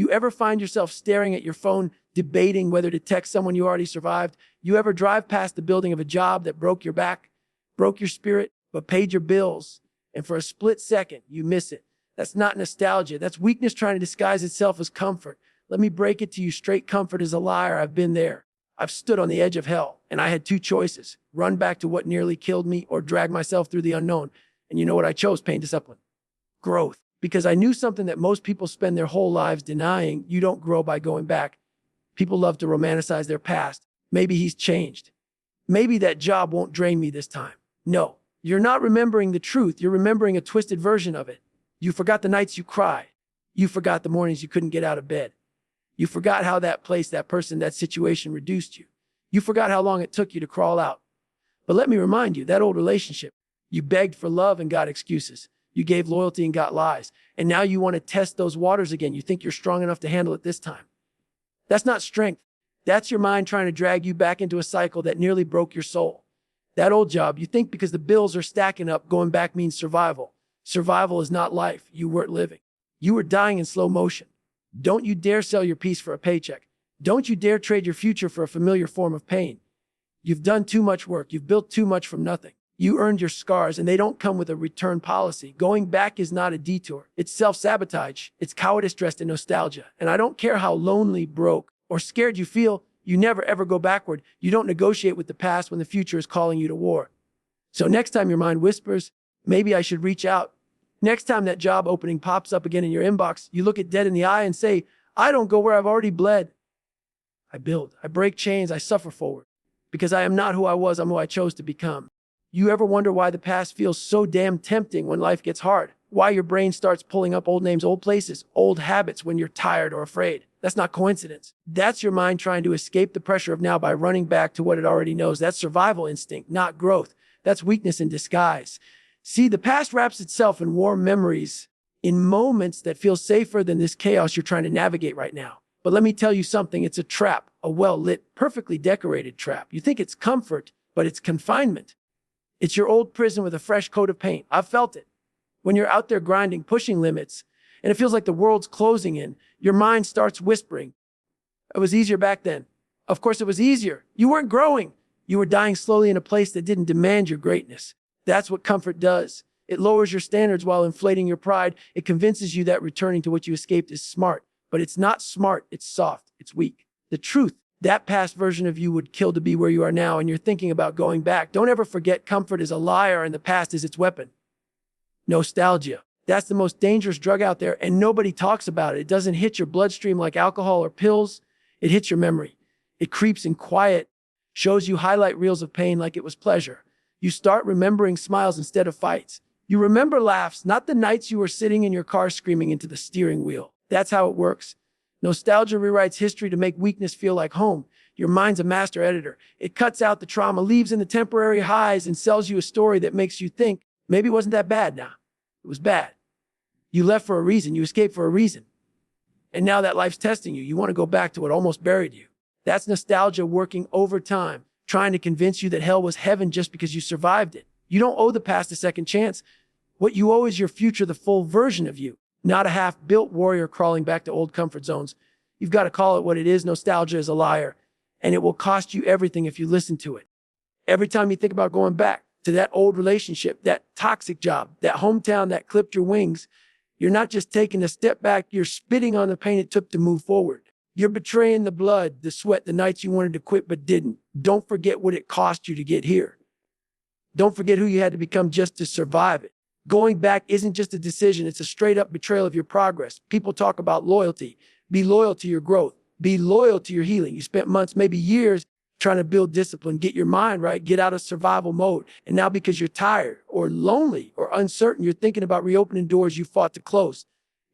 You ever find yourself staring at your phone, debating whether to text someone you already survived? You ever drive past the building of a job that broke your back, broke your spirit, but paid your bills, and for a split second, you miss it? That's not nostalgia. That's weakness trying to disguise itself as comfort. Let me break it to you straight. Comfort is a liar. I've been there. I've stood on the edge of hell, and I had two choices: run back to what nearly killed me or drag myself through the unknown. And you know what I chose? Pain, discipline, growth. Because I knew something that most people spend their whole lives denying: you don't grow by going back. People love to romanticize their past. Maybe he's changed. Maybe that job won't drain me this time. No, you're not remembering the truth. You're remembering a twisted version of it. You forgot the nights you cried. You forgot the mornings you couldn't get out of bed. You forgot how that place, that person, that situation reduced you. You forgot how long it took you to crawl out. But let me remind you, that old relationship, you begged for love and got excuses. You gave loyalty and got lies. And now you want to test those waters again. You think you're strong enough to handle it this time. That's not strength. That's your mind trying to drag you back into a cycle that nearly broke your soul. That old job, you think because the bills are stacking up, going back means survival. Survival is not life. You weren't living. You were dying in slow motion. Don't you dare sell your peace for a paycheck. Don't you dare trade your future for a familiar form of pain. You've done too much work. You've built too much from nothing. You earned your scars, and they don't come with a return policy. Going back is not a detour. It's self-sabotage. It's cowardice dressed in nostalgia. And I don't care how lonely, broke, or scared you feel, you never ever go backward. You don't negotiate with the past when the future is calling you to war. So next time your mind whispers, maybe I should reach out. Next time that job opening pops up again in your inbox, you look it dead in the eye and say, I don't go where I've already bled. I build, I break chains, I suffer forward. Because I am not who I was, I'm who I chose to become. You ever wonder why the past feels so damn tempting when life gets hard? Why your brain starts pulling up old names, old places, old habits when you're tired or afraid? That's not coincidence. That's your mind trying to escape the pressure of now by running back to what it already knows. That's survival instinct, not growth. That's weakness in disguise. See, the past wraps itself in warm memories, in moments that feel safer than this chaos you're trying to navigate right now. But let me tell you something, it's a trap, a well-lit, perfectly decorated trap. You think it's comfort, but it's confinement. It's your old prison with a fresh coat of paint. I've felt it. When you're out there grinding, pushing limits, and it feels like the world's closing in, your mind starts whispering, it was easier back then. Of course it was easier. You weren't growing. You were dying slowly in a place that didn't demand your greatness. That's what comfort does. It lowers your standards while inflating your pride. It convinces you that returning to what you escaped is smart. But it's not smart, it's soft, it's weak. The truth, that past version of you would kill to be where you are now, and you're thinking about going back. Don't ever forget, comfort is a liar and the past is its weapon. Nostalgia. That's the most dangerous drug out there, and nobody talks about it. It doesn't hit your bloodstream like alcohol or pills. It hits your memory. It creeps in quiet, shows you highlight reels of pain like it was pleasure. You start remembering smiles instead of fights. You remember laughs, not the nights you were sitting in your car screaming into the steering wheel. That's how it works. Nostalgia rewrites history to make weakness feel like home. Your mind's a master editor. It cuts out the trauma, leaves in the temporary highs, and sells you a story that makes you think, maybe it wasn't that bad now. It was bad. You left for a reason. You escaped for a reason. And now that life's testing you, you want to go back to what almost buried you. That's nostalgia working overtime, trying to convince you that hell was heaven just because you survived it. You don't owe the past a second chance. What you owe is your future, the full version of you, not a half-built warrior crawling back to old comfort zones. You've got to call it what it is. Nostalgia is a liar, and it will cost you everything if you listen to it. Every time you think about going back to that old relationship, that toxic job, that hometown that clipped your wings, you're not just taking a step back, you're spitting on the pain it took to move forward. You're betraying the blood, the sweat, the nights you wanted to quit but didn't. Don't forget what it cost you to get here. Don't forget who you had to become just to survive it. Going back isn't just a decision, it's a straight-up betrayal of your progress. People talk about loyalty. Be loyal to your growth. Be loyal to your healing. You spent months, maybe years, trying to build discipline, get your mind right, get out of survival mode. And now because you're tired or lonely or uncertain, you're thinking about reopening doors you fought to close.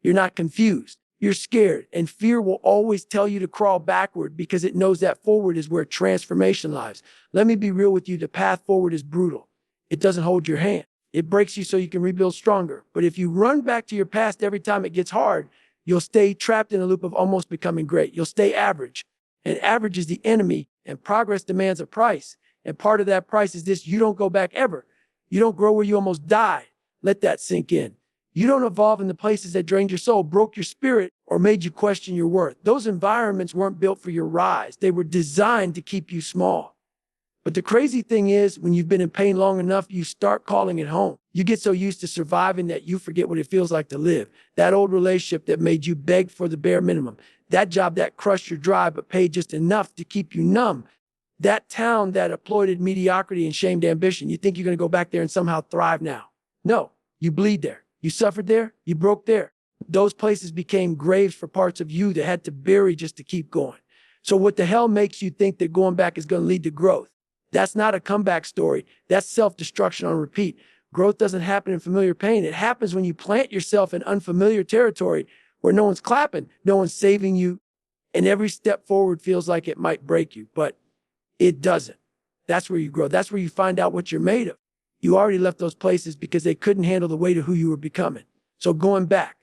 You're not confused. You're scared. And fear will always tell you to crawl backward because it knows that forward is where transformation lies. Let me be real with you. The path forward is brutal. It doesn't hold your hand. It breaks you so you can rebuild stronger. But if you run back to your past every time it gets hard, you'll stay trapped in a loop of almost becoming great. You'll stay average. And average is the enemy, and progress demands a price. And part of that price is this: you don't go back ever. You don't grow where you almost died. Let that sink in. You don't evolve in the places that drained your soul, broke your spirit, or made you question your worth. Those environments weren't built for your rise. They were designed to keep you small. But the crazy thing is, when you've been in pain long enough, you start calling it home. You get so used to surviving that you forget what it feels like to live. That old relationship that made you beg for the bare minimum. That job that crushed your drive but paid just enough to keep you numb. That town that applauded mediocrity and shamed ambition. You think you're going to go back there and somehow thrive now. No, you bleed there. You suffered there. You broke there. Those places became graves for parts of you that had to bury just to keep going. So what the hell makes you think that going back is going to lead to growth? That's not a comeback story. That's self-destruction on repeat. Growth doesn't happen in familiar pain. It happens when you plant yourself in unfamiliar territory where no one's clapping, no one's saving you, and every step forward feels like it might break you, but it doesn't. That's where you grow. That's where you find out what you're made of. You already left those places because they couldn't handle the weight of who you were becoming. So going back,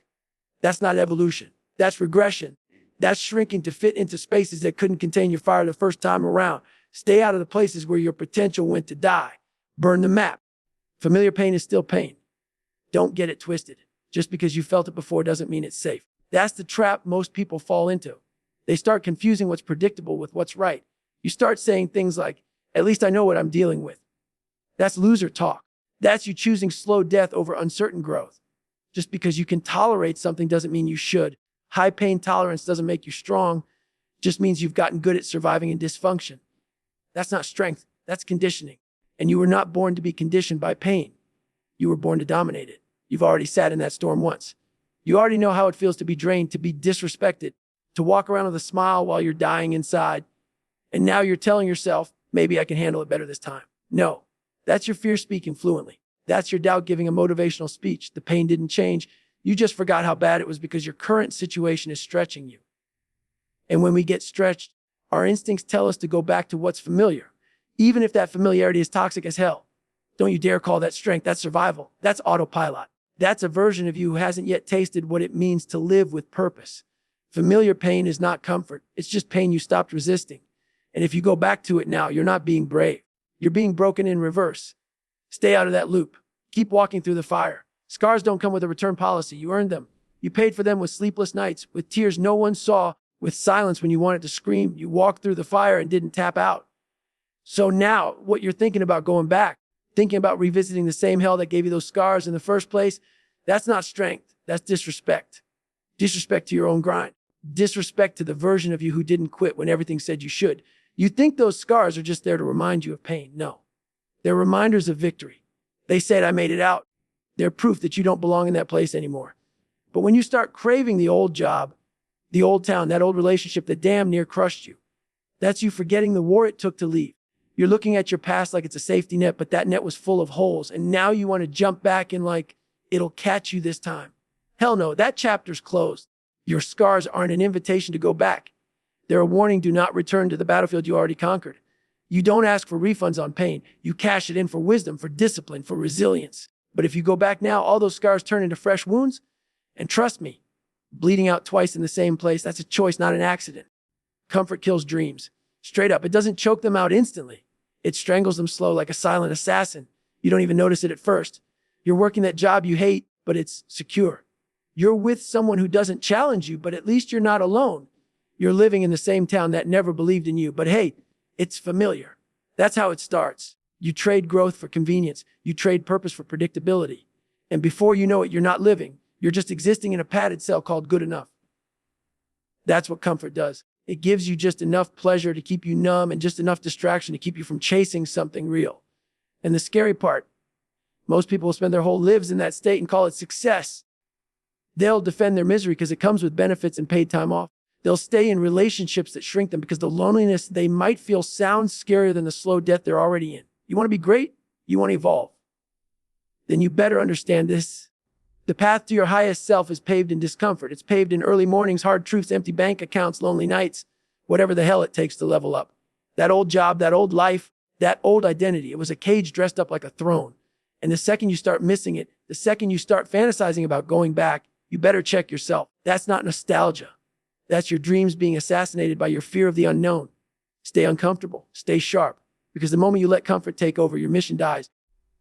that's not evolution. That's regression. That's shrinking to fit into spaces that couldn't contain your fire the first time around. Stay out of the places where your potential went to die. Burn the map. Familiar pain is still pain. Don't get it twisted. Just because you felt it before doesn't mean it's safe. That's the trap most people fall into. They start confusing what's predictable with what's right. You start saying things like, at least I know what I'm dealing with. That's loser talk. That's you choosing slow death over uncertain growth. Just because you can tolerate something doesn't mean you should. High pain tolerance doesn't make you strong. Just means you've gotten good at surviving in dysfunction. That's not strength. That's conditioning. And you were not born to be conditioned by pain. You were born to dominate it. You've already sat in that storm once. You already know how it feels to be drained, to be disrespected, to walk around with a smile while you're dying inside. And now you're telling yourself, maybe I can handle it better this time. No, that's your fear speaking fluently. That's your doubt giving a motivational speech. The pain didn't change. You just forgot how bad it was because your current situation is stretching you. And when we get stretched, our instincts tell us to go back to what's familiar, even if that familiarity is toxic as hell. Don't you dare call that strength. That's survival. That's autopilot. That's a version of you who hasn't yet tasted what it means to live with purpose. Familiar pain is not comfort. It's just pain you stopped resisting. And if you go back to it now, you're not being brave. You're being broken in reverse. Stay out of that loop. Keep walking through the fire. Scars don't come with a return policy. You earned them. You paid for them with sleepless nights, with tears no one saw, with silence when you wanted to scream. You walked through the fire and didn't tap out. So now, what you're thinking about going back, thinking about revisiting the same hell that gave you those scars in the first place, that's not strength. That's disrespect. Disrespect to your own grind. Disrespect to the version of you who didn't quit when everything said you should. You think those scars are just there to remind you of pain. No. They're reminders of victory. They said, I made it out. They're proof that you don't belong in that place anymore. But when you start craving the old job, the old town, that old relationship that damn near crushed you, that's you forgetting the war it took to leave. You're looking at your past like it's a safety net, but that net was full of holes. And now you want to jump back and like, it'll catch you this time. Hell no, that chapter's closed. Your scars aren't an invitation to go back. They're a warning, do not return to the battlefield you already conquered. You don't ask for refunds on pain. You cash it in for wisdom, for discipline, for resilience. But if you go back now, all those scars turn into fresh wounds. And trust me, bleeding out twice in the same place, that's a choice, not an accident. Comfort kills dreams. Straight up, it doesn't choke them out instantly. It strangles them slow like a silent assassin. You don't even notice it at first. You're working that job you hate, but it's secure. You're with someone who doesn't challenge you, but at least you're not alone. You're living in the same town that never believed in you, but hey, it's familiar. That's how it starts. You trade growth for convenience. You trade purpose for predictability. And before you know it, you're not living. You're just existing in a padded cell called good enough. That's what comfort does. It gives you just enough pleasure to keep you numb and just enough distraction to keep you from chasing something real. And the scary part, most people will spend their whole lives in that state and call it success. They'll defend their misery because it comes with benefits and paid time off. They'll stay in relationships that shrink them because the loneliness they might feel sounds scarier than the slow death they're already in. You want to be great? You want to evolve? Then you better understand this. The path to your highest self is paved in discomfort. It's paved in early mornings, hard truths, empty bank accounts, lonely nights, whatever the hell it takes to level up. That old job, that old life, that old identity, it was a cage dressed up like a throne. And the second you start missing it, the second you start fantasizing about going back, you better check yourself. That's not nostalgia. That's your dreams being assassinated by your fear of the unknown. Stay uncomfortable. Stay sharp. Because the moment you let comfort take over, your mission dies.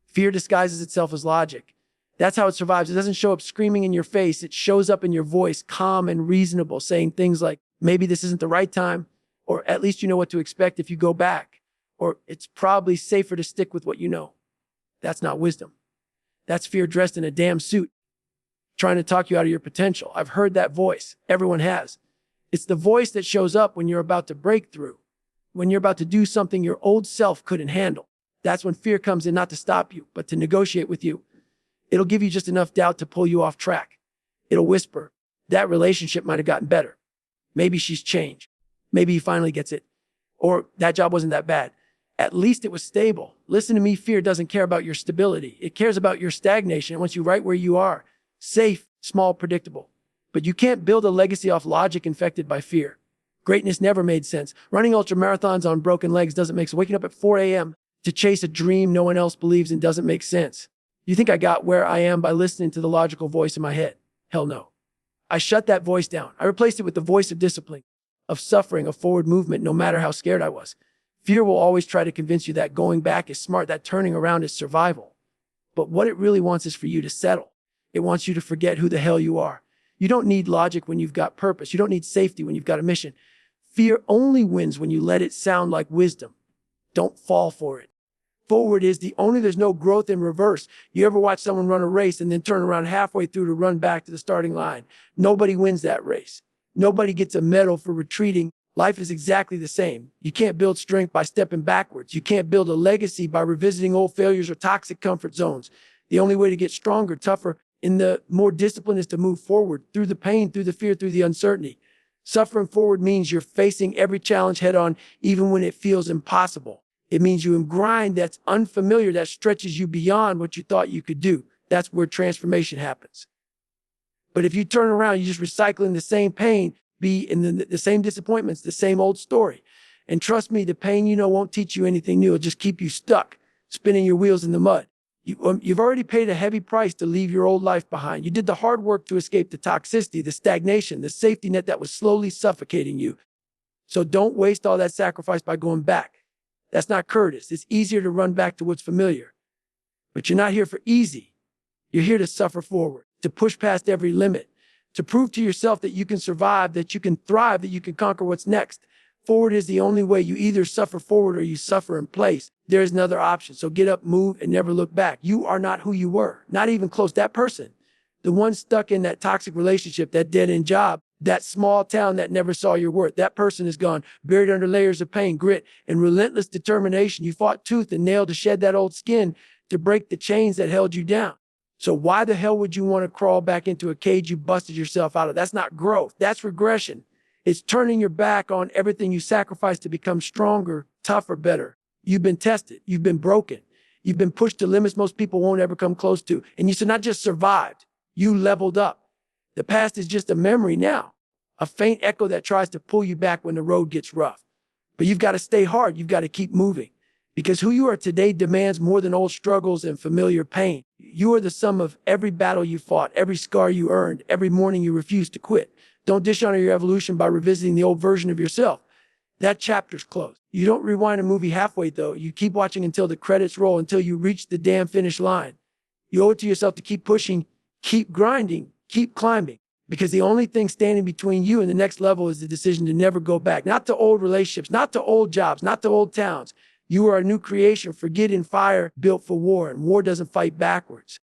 Fear disguises itself as logic. That's how it survives. It doesn't show up screaming in your face. It shows up in your voice, calm and reasonable, saying things like, maybe this isn't the right time, or at least you know what to expect if you go back, or it's probably safer to stick with what you know. That's not wisdom. That's fear dressed in a damn suit, trying to talk you out of your potential. I've heard that voice. Everyone has. It's the voice that shows up when you're about to break through, when you're about to do something your old self couldn't handle. That's when fear comes in, not to stop you, but to negotiate with you. It'll give you just enough doubt to pull you off track. It'll whisper, that relationship might have gotten better. Maybe she's changed. Maybe he finally gets it. Or that job wasn't that bad. At least it was stable. Listen to me, fear doesn't care about your stability. It cares about your stagnation. It wants you right where you are. Safe, small, predictable. But you can't build a legacy off logic infected by fear. Greatness never made sense. Running ultra marathons on broken legs doesn't make sense. Waking up at 4 a.m. to chase a dream no one else believes in doesn't make sense. You think I got where I am by listening to the logical voice in my head? Hell no. I shut that voice down. I replaced it with the voice of discipline, of suffering, of forward movement, no matter how scared I was. Fear will always try to convince you that going back is smart, that turning around is survival. But what it really wants is for you to settle. It wants you to forget who the hell you are. You don't need logic when you've got purpose. You don't need safety when you've got a mission. Fear only wins when you let it sound like wisdom. Don't fall for it. Forward is there's no growth in reverse. You ever watch someone run a race and then turn around halfway through to run back to the starting line? Nobody wins that race. Nobody gets a medal for retreating. Life is exactly the same. You can't build strength by stepping backwards. You can't build a legacy by revisiting old failures or toxic comfort zones. The only way to get stronger, tougher, and the more discipline is to move forward through the pain, through the fear, through the uncertainty. Suffering forward means you're facing every challenge head on, even when it feels impossible. It means you grind that's unfamiliar, that stretches you beyond what you thought you could do. That's where transformation happens. But if you turn around, you're just recycling the same pain, be in the same disappointments, the same old story. And trust me, the pain you know won't teach you anything new. It'll just keep you stuck, spinning your wheels in the mud. You've already paid a heavy price to leave your old life behind. You did the hard work to escape the toxicity, the stagnation, the safety net that was slowly suffocating you. So don't waste all that sacrifice by going back. That's not courteous. It's easier to run back to what's familiar. But you're not here for easy. You're here to suffer forward, to push past every limit, to prove to yourself that you can survive, that you can thrive, that you can conquer what's next. Forward is the only way. You either suffer forward or you suffer in place. There's another option. So get up, move, and never look back. You are not who you were, not even close. That person, the one stuck in that toxic relationship, that dead-end job, that small town that never saw your worth, that person is gone, buried under layers of pain, grit, and relentless determination. You fought tooth and nail to shed that old skin, to break the chains that held you down. So why the hell would you want to crawl back into a cage you busted yourself out of? That's not growth. That's regression. It's turning your back on everything you sacrificed to become stronger, tougher, better. You've been tested. You've been broken. You've been pushed to limits most people won't ever come close to. And you not just survived, you leveled up. The past is just a memory now, a faint echo that tries to pull you back when the road gets rough. But you've got to stay hard. You've got to keep moving. Because who you are today demands more than old struggles and familiar pain. You are the sum of every battle you fought, every scar you earned, every morning you refused to quit. Don't dishonor your evolution by revisiting the old version of yourself. That chapter's closed. You don't rewind a movie halfway, though. You keep watching until the credits roll, until you reach the damn finish line. You owe it to yourself to keep pushing, keep grinding, keep climbing. Because the only thing standing between you and the next level is the decision to never go back. Not to old relationships, not to old jobs, not to old towns. You are a new creation, forgetting fire built for war, and war doesn't fight backwards.